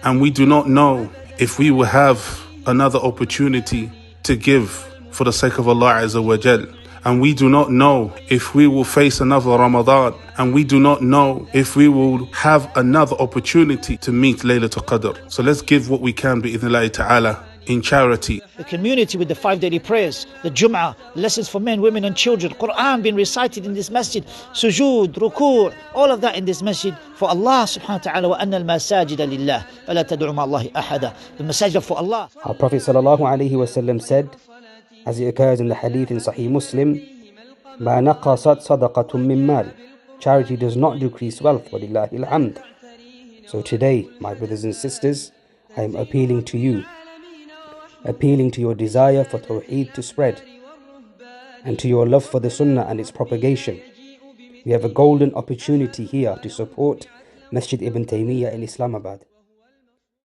And we do not know if we will have another opportunity to give for the sake of Allah Azza wa Jal. And we do not know if we will face another Ramadan. And we do not know if we will have another opportunity to meet Laylatul Qadr. So let's give what we can, bi'idhnillahi ta'ala, in charity. The community with the 5 daily prayers, the Jum'ah, lessons for men, women and children, Quran being recited in this masjid, sujood, ruku', all of that in this masjid for Allah subhanahu wa ta'ala. wa anna al-masajida lillah fala tad'u ma'allahi ahada. The masajid for Allah. Our Prophet sallallahu alaihi wasallam said, as it occurs in the hadith in Sahih Muslim, مَا نَقَصَتْ صَدَقَةٌ مِّن مَّالٍ. Charity does not decrease wealth, وَلِلَّهِ الْحَمْدِ. So today, my brothers and sisters, I am appealing to you, appealing to your desire for Tawheed to spread, and to your love for the Sunnah and its propagation. We have a golden opportunity here to support Masjid Ibn Taymiyyah in Islamabad.